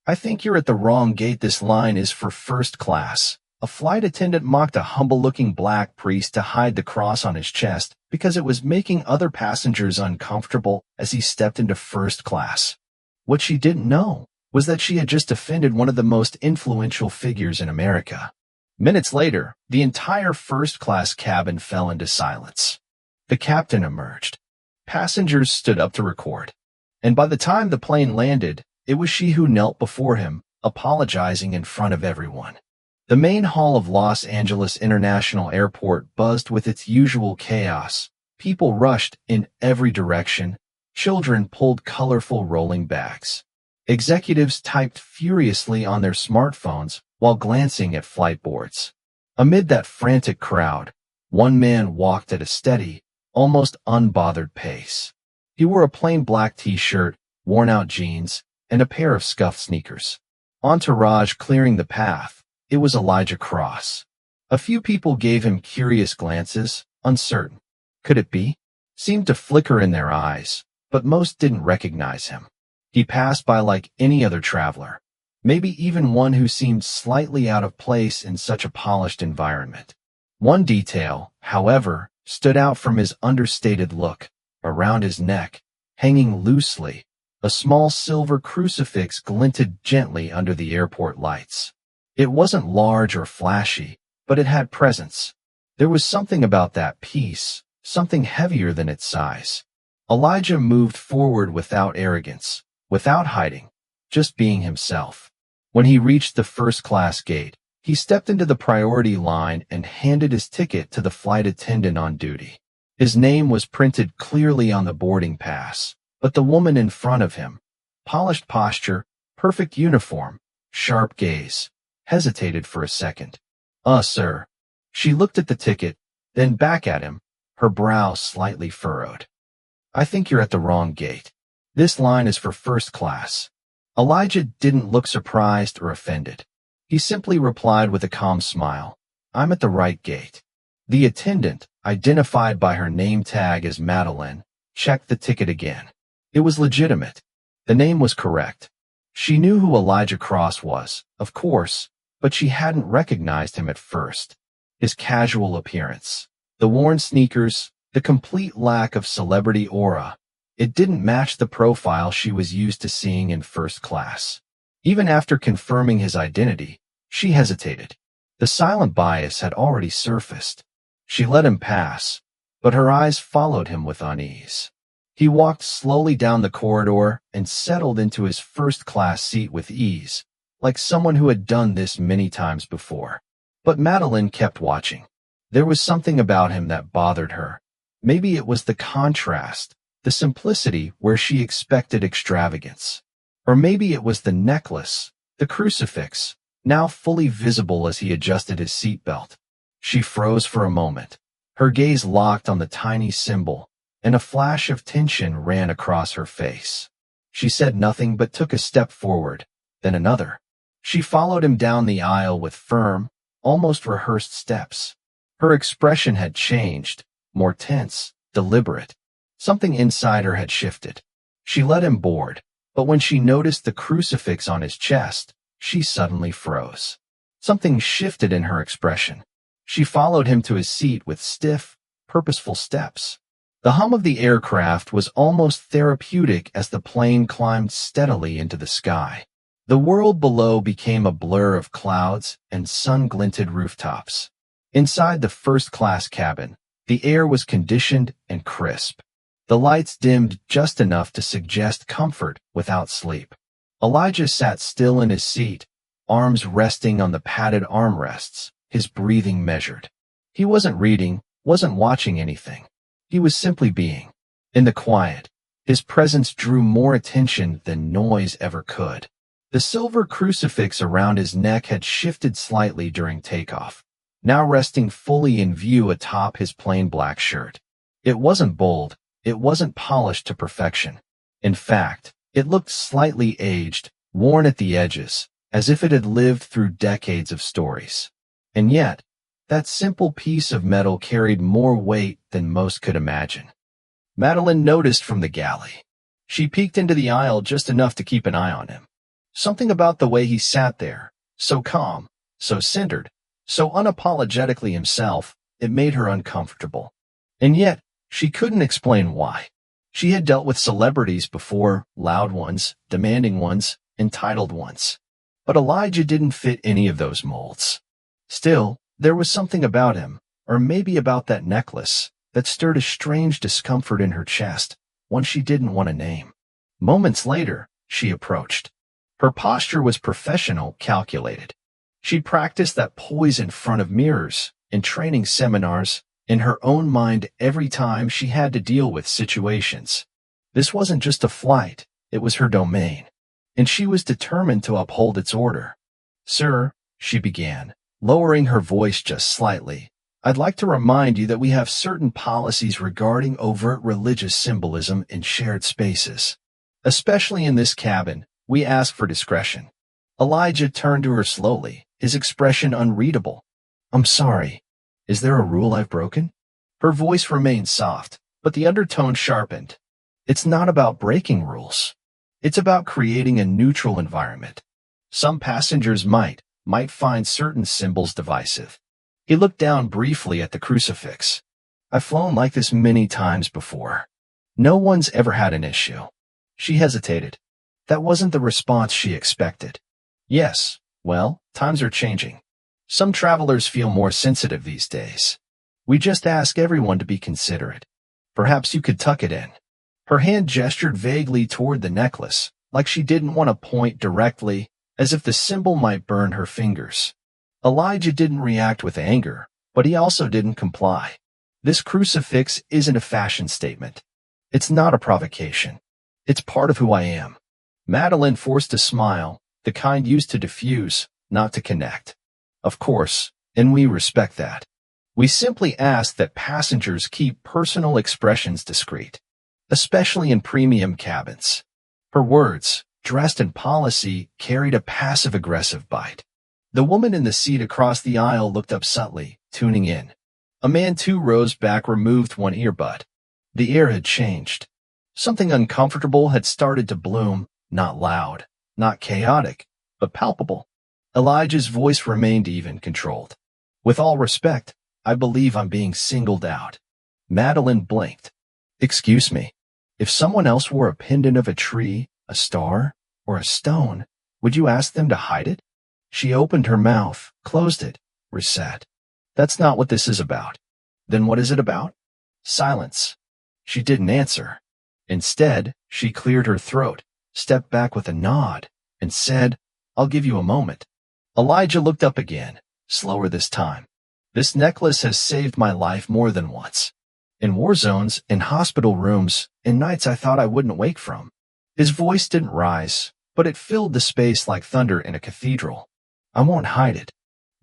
I think you're at the wrong gate. This line is for first class. A flight attendant mocked a humble-looking black priest to hide the cross on his chest because it was making other passengers uncomfortable as he stepped into first class. What she didn't know was that she had just offended one of the most influential figures in America. Minutes later, the entire first-class cabin fell into silence. The captain emerged. Passengers stood up to record. And by the time the plane landed, it was she who knelt before him, apologizing in front of everyone. The main hall of Los Angeles International Airport buzzed with its usual chaos. People rushed in every direction. Children pulled colorful rolling bags. Executives typed furiously on their smartphones while glancing at flight boards. Amid that frantic crowd, one man walked at a steady, almost unbothered pace. He wore a plain black t-shirt, worn-out jeans, and a pair of scuffed sneakers. Entourage clearing the path, it was Elijah Cross. A few people gave him curious glances, uncertain. Could it be? Seemed to flicker in their eyes, but most didn't recognize him. He passed by like any other traveler, maybe even one who seemed slightly out of place in such a polished environment. One detail, however, stood out from his understated look. Around his neck, hanging loosely, a small silver crucifix glinted gently under the airport lights. It wasn't large or flashy, but it had presence. There was something about that piece, something heavier than its size. Elijah moved forward without arrogance, without hiding, just being himself. When he reached the first-class gate, he stepped into the priority line and handed his ticket to the flight attendant on duty. His name was printed clearly on the boarding pass, but the woman in front of him, polished posture, perfect uniform, sharp gaze, hesitated for a second. Sir." She looked at the ticket, then back at him, her brow slightly furrowed. "I think you're at the wrong gate. This line is for first class." Elijah didn't look surprised or offended. He simply replied with a calm smile, "I'm at the right gate." The attendant, identified by her name tag as Madeline, checked the ticket again. It was legitimate. The name was correct. She knew who Elijah Cross was, of course, but she hadn't recognized him at first. His casual appearance, the worn sneakers, the complete lack of celebrity aura, it didn't match the profile she was used to seeing in first class. Even after confirming his identity, she hesitated. The silent bias had already surfaced. She let him pass, but her eyes followed him with unease. He walked slowly down the corridor and settled into his first-class seat with ease, like someone who had done this many times before. But Madeline kept watching. There was something about him that bothered her. Maybe it was the contrast, the simplicity where she expected extravagance. Or maybe it was the necklace, the crucifix, now fully visible as he adjusted his seatbelt. She froze for a moment. Her gaze locked on the tiny symbol, and a flash of tension ran across her face. She said nothing but took a step forward, then another. She followed him down the aisle with firm, almost rehearsed steps. Her expression had changed, more tense, deliberate. Something inside her had shifted. She let him board, but when she noticed the crucifix on his chest, she suddenly froze. Something shifted in her expression. She followed him to his seat with stiff, purposeful steps. The hum of the aircraft was almost therapeutic as the plane climbed steadily into the sky. The world below became a blur of clouds and sun-glinted rooftops. Inside the first-class cabin, the air was conditioned and crisp. The lights dimmed just enough to suggest comfort without sleep. Elijah sat still in his seat, arms resting on the padded armrests, his breathing measured. He wasn't reading, wasn't watching anything. He was simply being. In the quiet, his presence drew more attention than noise ever could. The silver crucifix around his neck had shifted slightly during takeoff, now resting fully in view atop his plain black shirt. It wasn't bold, it wasn't polished to perfection. In fact, it looked slightly aged, worn at the edges, as if it had lived through decades of stories. And yet, that simple piece of metal carried more weight than most could imagine. Madeline noticed from the galley. She peeked into the aisle just enough to keep an eye on him. Something about the way he sat there, so calm, so centered, so unapologetically himself, it made her uncomfortable. And yet, she couldn't explain why. She had dealt with celebrities before, loud ones, demanding ones, entitled ones. But Elijah didn't fit any of those molds. Still, there was something about him, or maybe about that necklace, that stirred a strange discomfort in her chest, one she didn't want to name. Moments later, she approached. Her posture was professional, calculated. She'd practiced that poise in front of mirrors, in training seminars, in her own mind every time she had to deal with situations. This wasn't just a flight, it was her domain, and she was determined to uphold its order. "Sir," she began, lowering her voice just slightly, "I'd like to remind you that we have certain policies regarding overt religious symbolism in shared spaces. Especially in this cabin, we ask for discretion." Elijah turned to her slowly, his expression unreadable. "I'm sorry. Is there a rule I've broken?" Her voice remained soft, but the undertone sharpened. "It's not about breaking rules. It's about creating a neutral environment. Some passengers might find certain symbols divisive." He looked down briefly at the crucifix. "I've flown like this many times before. No one's ever had an issue." She hesitated. That wasn't the response she expected. "Yes, well, times are changing. Some travelers feel more sensitive these days. We just ask everyone to be considerate. Perhaps you could tuck it in." Her hand gestured vaguely toward the necklace, like she didn't want to point directly, as if the symbol might burn her fingers. Elijah didn't react with anger, but he also didn't comply. This crucifix isn't a fashion statement. It's not a provocation. It's part of who I am. Madeline forced a smile, the kind used to diffuse, not to connect. "Of course, and we respect that. We simply ask that passengers keep personal expressions discreet, especially in premium cabins." Her words, dressed in policy, carried a passive-aggressive bite. The woman in the seat across the aisle looked up subtly, tuning in. A man 2 rows back removed one earbud. The air had changed. Something uncomfortable had started to bloom, not loud, not chaotic, but palpable. Elijah's voice remained even, controlled. "With all respect, I believe I'm being singled out." Madeline blinked. "Excuse me. If someone else wore a pendant of a tree, a star, or a stone, would you ask them to hide it?" She opened her mouth, closed it, reset. "That's not what this is about." "Then what is it about?" Silence. She didn't answer. Instead, she cleared her throat, stepped back with a nod, and said, "I'll give you a moment." Elijah looked up again, slower this time. "This necklace has saved my life more than once. In war zones, in hospital rooms, in nights I thought I wouldn't wake from." His voice didn't rise, but it filled the space like thunder in a cathedral. "I won't hide it.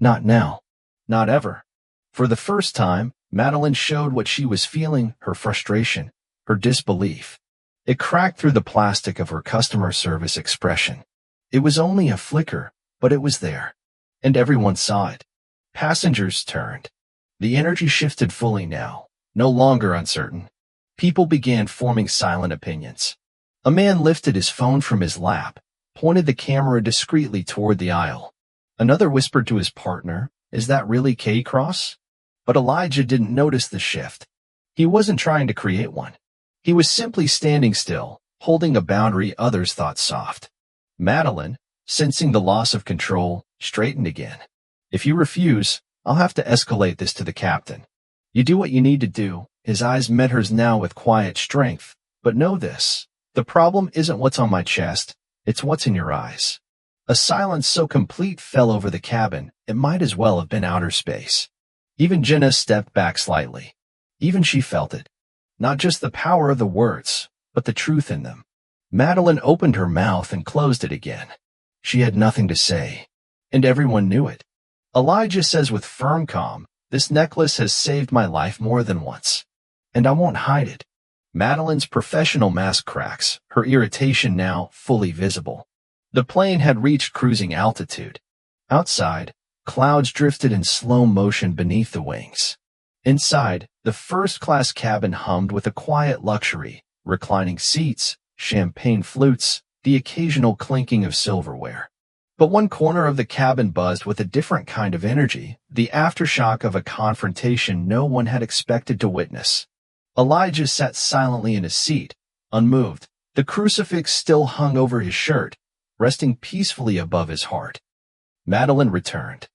Not now. Not ever." For the first time, Madeline showed what she was feeling, her frustration, her disbelief. It cracked through the plastic of her customer service expression. It was only a flicker, but it was there. And everyone saw it. Passengers turned. The energy shifted fully now, no longer uncertain. People began forming silent opinions. A man lifted his phone from his lap, pointed the camera discreetly toward the aisle. Another whispered to his partner, "Is that really K-Cross?" But Elijah didn't notice the shift. He wasn't trying to create one. He was simply standing still, holding a boundary others thought soft. Madeline, sensing the loss of control, straightened again. "If you refuse, I'll have to escalate this to the captain. You do what you need to do." His eyes met hers now with quiet strength. "But know this. The problem isn't what's on my chest, it's what's in your eyes." A silence so complete fell over the cabin, it might as well have been outer space. Even Jenna stepped back slightly. Even she felt it. Not just the power of the words, but the truth in them. Madeline opened her mouth and closed it again. She had nothing to say, and everyone knew it. Elijah says with firm calm, "This necklace has saved my life more than once, and I won't hide it." Madeline's professional mask cracks, her irritation now fully visible. The plane had reached cruising altitude. Outside, clouds drifted in slow motion beneath the wings. Inside, the first-class cabin hummed with a quiet luxury, reclining seats, champagne flutes, the occasional clinking of silverware. But one corner of the cabin buzzed with a different kind of energy, the aftershock of a confrontation no one had expected to witness. Elijah sat silently in his seat, unmoved. The crucifix still hung over his shirt, resting peacefully above his heart. Madeline returned.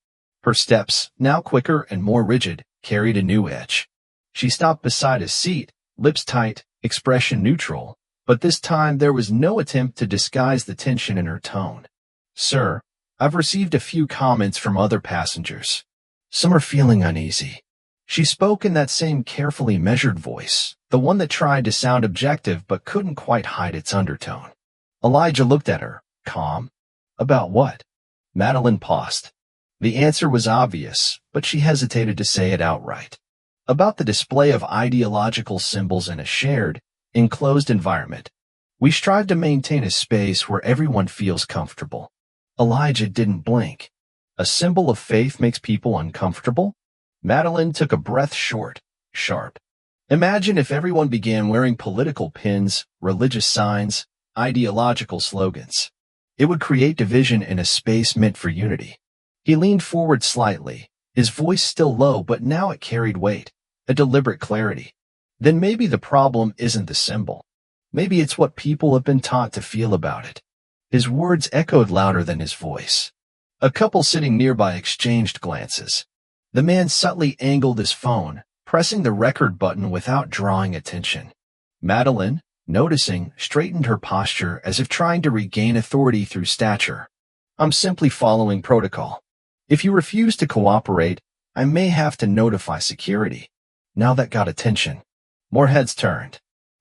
Her steps, now quicker and more rigid, carried a new edge. She stopped beside his seat, lips tight, expression neutral, but this time there was no attempt to disguise the tension in her tone. "Sir, I've received a few comments from other passengers. Some are feeling uneasy." She spoke in that same carefully measured voice, the one that tried to sound objective but couldn't quite hide its undertone. Elijah looked at her, calm. "About what?" Madeline paused. The answer was obvious, but she hesitated to say it outright. "About the display of ideological symbols in a shared, enclosed environment. We strive to maintain a space where everyone feels comfortable." Elijah didn't blink. "A symbol of faith makes people uncomfortable?" Madeline took a breath short, sharp. "Imagine if everyone began wearing political pins, religious signs, ideological slogans. It would create division in a space meant for unity." He leaned forward slightly, his voice still low, but now it carried weight, a deliberate clarity. "Then maybe the problem isn't the symbol. Maybe it's what people have been taught to feel about it." His words echoed louder than his voice. A couple sitting nearby exchanged glances. The man subtly angled his phone, pressing the record button without drawing attention. Madeline, noticing, straightened her posture as if trying to regain authority through stature. "I'm simply following protocol. If you refuse to cooperate, I may have to notify security." Now that got attention. More heads turned.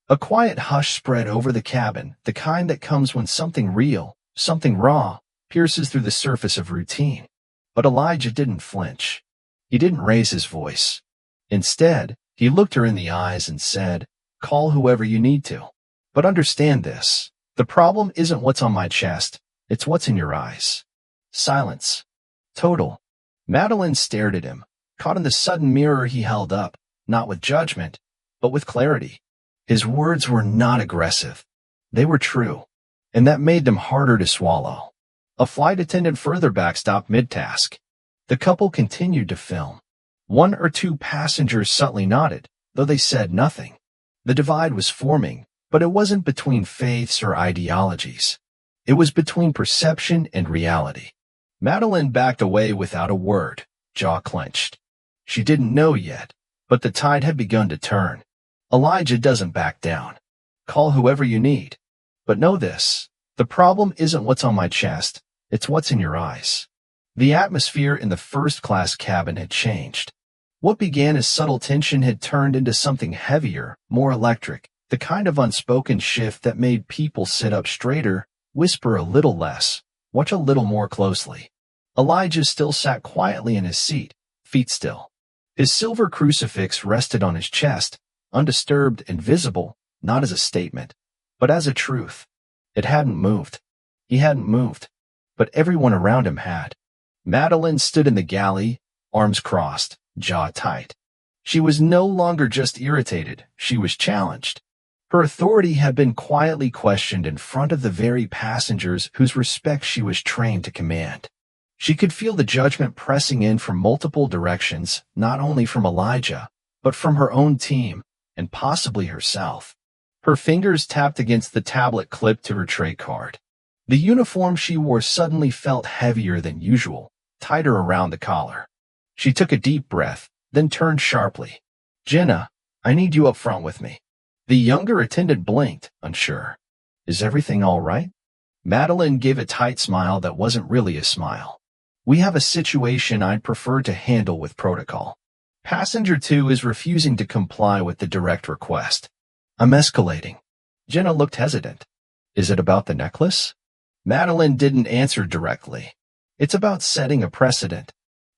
A quiet hush spread over the cabin, the kind that comes when something real, something raw, pierces through the surface of routine. But Elijah didn't flinch. He didn't raise his voice. Instead, he looked her in the eyes and said, "Call whoever you need to. But understand this. The problem isn't what's on my chest, it's what's in your eyes." Silence. Total. Madeline stared at him, caught in the sudden mirror he held up, not with judgment, but with clarity. His words were not aggressive. They were true, and that made them harder to swallow. A flight attendant further back stopped mid-task. The couple continued to film. One or two passengers subtly nodded, though they said nothing. The divide was forming, but it wasn't between faiths or ideologies. It was between perception and reality. Madeline backed away without a word, jaw clenched. She didn't know yet, but the tide had begun to turn. Elijah doesn't back down. Call whoever you need. But know this, the problem isn't what's on my chest, it's what's in your eyes. The atmosphere in the first-class cabin had changed. What began as subtle tension had turned into something heavier, more electric, the kind of unspoken shift that made people sit up straighter, whisper a little less, watch a little more closely. Elijah still sat quietly in his seat, feet still. His silver crucifix rested on his chest, undisturbed and visible, not as a statement, but as a truth. It hadn't moved. He hadn't moved. But everyone around him had. Madeline stood in the galley, arms crossed, jaw tight. She was no longer just irritated, she was challenged. Her authority had been quietly questioned in front of the very passengers whose respect she was trained to command. She could feel the judgment pressing in from multiple directions, not only from Elijah, but from her own team, and possibly herself. Her fingers tapped against the tablet clipped to her tray card. The uniform she wore suddenly felt heavier than usual, tighter around the collar. She took a deep breath, then turned sharply. "Jenna, I need you up front with me." The younger attendant blinked, unsure. "Is everything all right?" Madeline gave a tight smile that wasn't really a smile. "We have a situation I'd prefer to handle with protocol. Passenger 2 is refusing to comply with the direct request. I'm escalating." Jenna looked hesitant. "Is it about the necklace?" Madeline didn't answer directly. "It's about setting a precedent."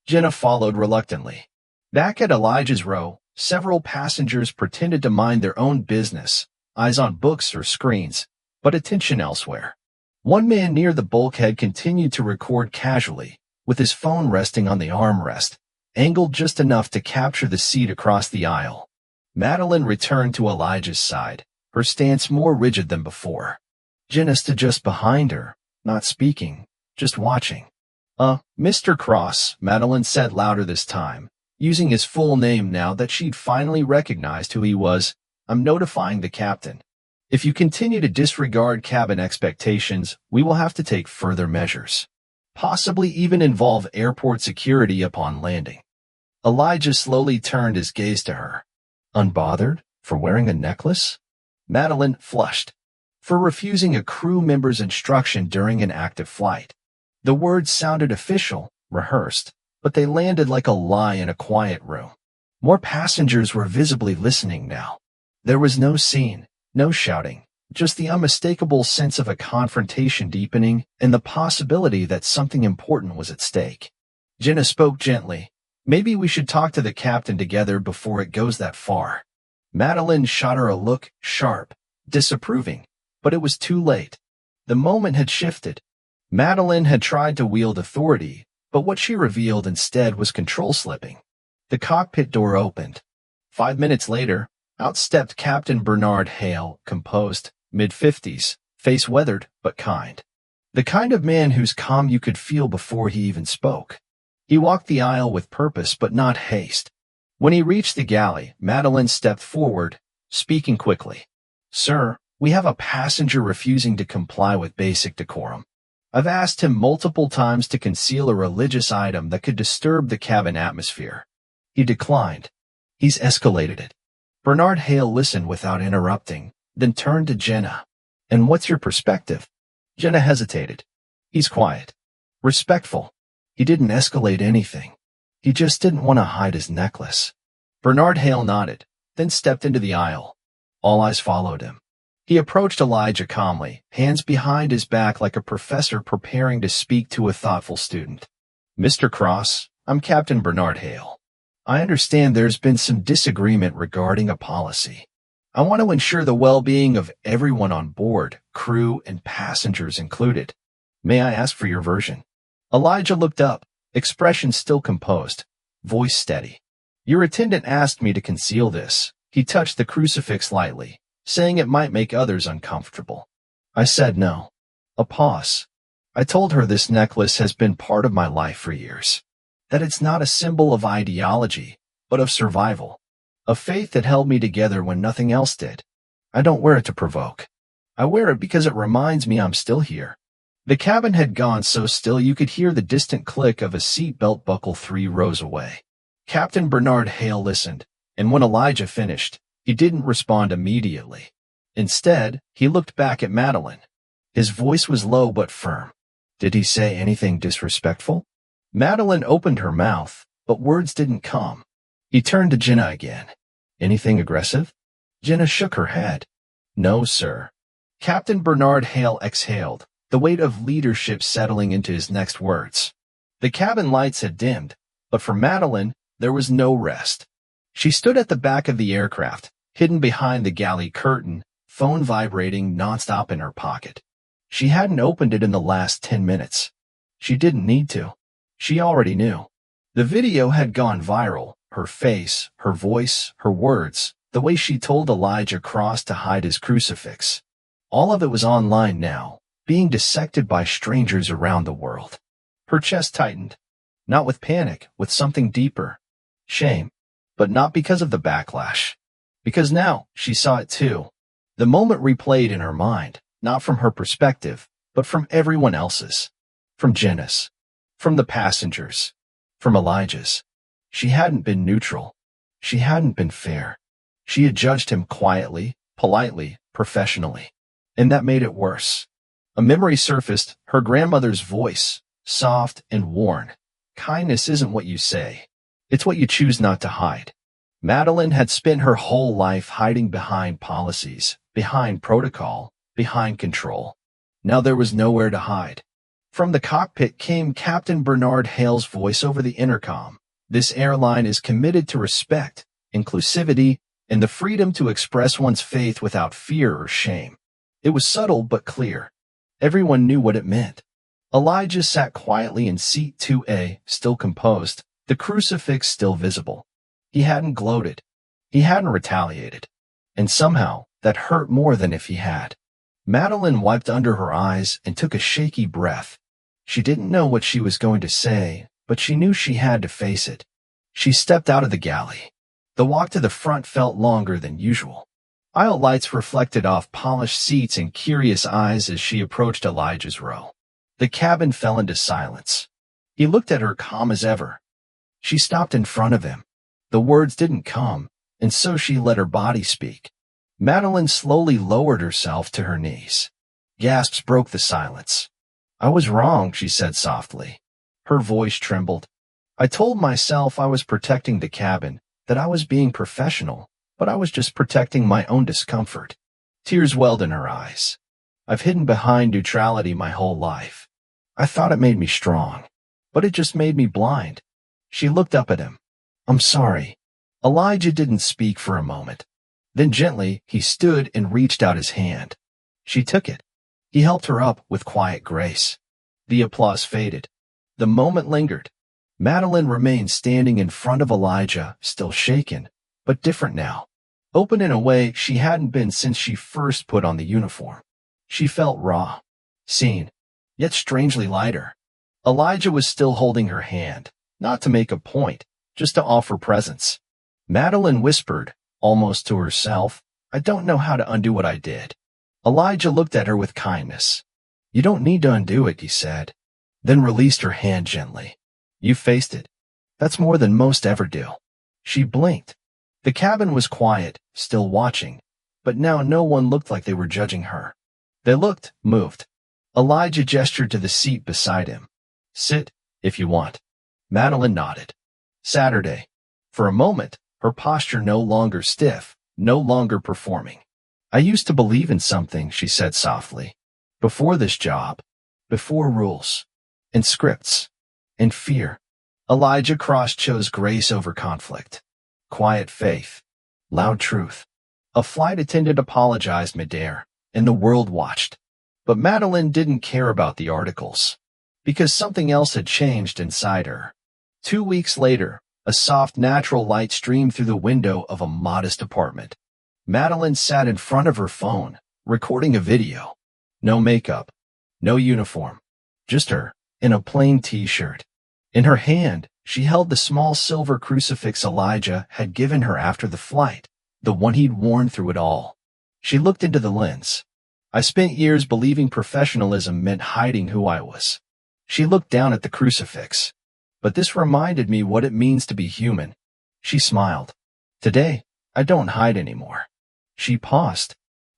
Jenna followed reluctantly. Back at Elijah's row, several passengers pretended to mind their own business, eyes on books or screens, but attention elsewhere. One man near the bulkhead continued to record casually, with his phone resting on the armrest, angled just enough to capture the seat across the aisle. Madeline returned to Elijah's side, her stance more rigid than before. Jenna stood just behind her, not speaking, just watching. Mr. Cross, Madeline said louder this time, using his full name now that she'd finally recognized who he was. I'm notifying the captain. If you continue to disregard cabin expectations, we will have to take further measures. Possibly even involve airport security upon landing. Elijah slowly turned his gaze to her. Unbothered? For wearing a necklace? Madeline flushed. For refusing a crew member's instruction during an active flight. The words sounded official, rehearsed, but they landed like a lie in a quiet room. More passengers were visibly listening now. There was no scene, no shouting, just the unmistakable sense of a confrontation deepening and the possibility that something important was at stake. Jenna spoke gently. Maybe we should talk to the captain together before it goes that far. Madeline shot her a look, sharp, disapproving, but it was too late. The moment had shifted. Madeline had tried to wield authority, but what she revealed instead was control slipping. The cockpit door opened. 5 minutes later, out stepped Captain Bernard Hale, composed, mid-50s, face weathered, but kind. The kind of man whose calm you could feel before he even spoke. He walked the aisle with purpose but not haste. When he reached the galley, Madeline stepped forward, speaking quickly. Sir, we have a passenger refusing to comply with basic decorum. I've asked him multiple times to conceal a religious item that could disturb the cabin atmosphere. He declined. He's escalated it. Bernard Hale listened without interrupting, then turned to Jenna. And what's your perspective? Jenna hesitated. He's quiet. Respectful. He didn't escalate anything. He just didn't want to hide his necklace. Bernard Hale nodded, then stepped into the aisle. All eyes followed him. He approached Elijah calmly, hands behind his back like a professor preparing to speak to a thoughtful student. Mr. Cross, I'm Captain Bernard Hale. I understand there's been some disagreement regarding a policy. I want to ensure the well-being of everyone on board, crew and passengers included. May I ask for your version? Elijah looked up, expression still composed, voice steady. Your attendant asked me to conceal this. He touched the crucifix lightly, saying it might make others uncomfortable. I said no. A pause. I told her this necklace has been part of my life for years. That it's not a symbol of ideology, but of survival. A faith that held me together when nothing else did. I don't wear it to provoke. I wear it because it reminds me I'm still here. The cabin had gone so still you could hear the distant click of a seatbelt buckle 3 rows away. Captain Bernard Hale listened, and when Elijah finished, he didn't respond immediately. Instead, he looked back at Madeline. His voice was low but firm. Did he say anything disrespectful? Madeline opened her mouth, but words didn't come. He turned to Jenna again. Anything aggressive? Jenna shook her head. No, sir. Captain Bernard Hale exhaled, the weight of leadership settling into his next words. The cabin lights had dimmed, but for Madeline, there was no rest. She stood at the back of the aircraft, hidden behind the galley curtain, phone vibrating nonstop in her pocket. She hadn't opened it in the last 10 minutes. She didn't need to. She already knew. The video had gone viral, her face, her voice, her words, the way she told Elijah Cross to hide his crucifix. All of it was online now, being dissected by strangers around the world. Her chest tightened. Not with panic, with something deeper. Shame. But not because of the backlash. Because now, she saw it too. The moment replayed in her mind, not from her perspective, but from everyone else's. From Jenna's. From the passengers. From Elijah's. She hadn't been neutral. She hadn't been fair. She had judged him quietly, politely, professionally. And that made it worse. A memory surfaced, her grandmother's voice, soft and worn. Kindness isn't what you say. It's what you choose not to hide. Madeline had spent her whole life hiding behind policies, behind protocol, behind control. Now there was nowhere to hide. From the cockpit came Captain Bernard Hale's voice over the intercom. This airline is committed to respect, inclusivity, and the freedom to express one's faith without fear or shame. It was subtle but clear. Everyone knew what it meant. Elijah sat quietly in seat 2A, still composed, the crucifix still visible. He hadn't gloated. He hadn't retaliated. And somehow, that hurt more than if he had. Madeline wiped under her eyes and took a shaky breath. She didn't know what she was going to say, but she knew she had to face it. She stepped out of the galley. The walk to the front felt longer than usual. Aisle lights reflected off polished seats and curious eyes as she approached Elijah's row. The cabin fell into silence. He looked at her calm as ever. She stopped in front of him. The words didn't come, and so she let her body speak. Madeline slowly lowered herself to her knees. Gasps broke the silence. "I was wrong," she said softly. Her voice trembled. "I told myself I was protecting the cabin, that I was being professional, but I was just protecting my own discomfort." Tears welled in her eyes. "I've hidden behind neutrality my whole life. I thought it made me strong, but it just made me blind." She looked up at him. "I'm sorry." Elijah didn't speak for a moment. Then gently, he stood and reached out his hand. She took it. He helped her up with quiet grace. The applause faded. The moment lingered. Madeline remained standing in front of Elijah, still shaken, but different now. Open in a way she hadn't been since she first put on the uniform. She felt raw, seen, yet strangely lighter. Elijah was still holding her hand, not to make a point, just to offer presence. Madeline whispered, almost to herself, "I don't know how to undo what I did." Elijah looked at her with kindness. "You don't need to undo it," he said, then released her hand gently. "You faced it. That's more than most ever do." She blinked. The cabin was quiet, still watching, but now no one looked like they were judging her. They looked moved. Elijah gestured to the seat beside him. "Sit, if you want." Madeline nodded. Saturday. For a moment, her posture no longer stiff, no longer performing. "I used to believe in something," she said softly. "Before this job. Before rules. And scripts. And fear." Elijah chose grace over conflict. Quiet faith. Loud truth. A flight attendant apologized midair, and the world watched. But Madeline didn't care about the articles. Because something else had changed inside her. 2 weeks later, a soft natural light streamed through the window of a modest apartment. Madeline sat in front of her phone, recording a video. No makeup. No uniform. Just her, in a plain t-shirt. In her hand, she held the small silver crucifix Elijah had given her after the flight, the one he'd worn through it all. She looked into the lens. "I spent years believing professionalism meant hiding who I was." She looked down at the crucifix. "But this reminded me what it means to be human." She smiled. "Today, I don't hide anymore." She paused.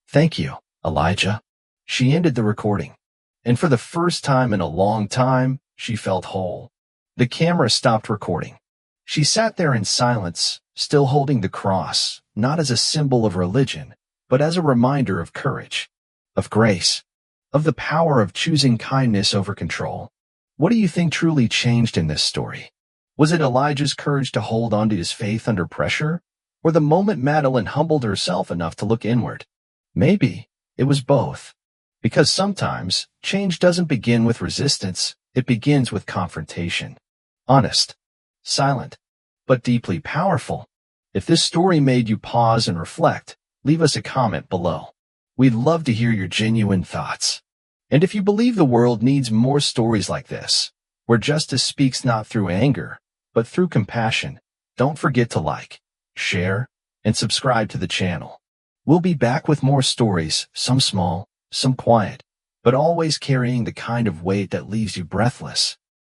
"Thank you, Elijah." She ended the recording. And for the first time in a long time, she felt whole. The camera stopped recording. She sat there in silence, still holding the cross, not as a symbol of religion, but as a reminder of courage, of grace, of the power of choosing kindness over control. What do you think truly changed in this story? Was it Elijah's courage to hold on to his faith under pressure, or the moment Madeline humbled herself enough to look inward? Maybe it was both. Because sometimes, change doesn't begin with resistance, it begins with confrontation. Honest, silent, but deeply powerful. If this story made you pause and reflect, leave us a comment below. We'd love to hear your genuine thoughts. And if you believe the world needs more stories like this, where justice speaks not through anger, but through compassion, don't forget to like, share, and subscribe to the channel. We'll be back with more stories, some small, some quiet, but always carrying the kind of weight that leaves you breathless.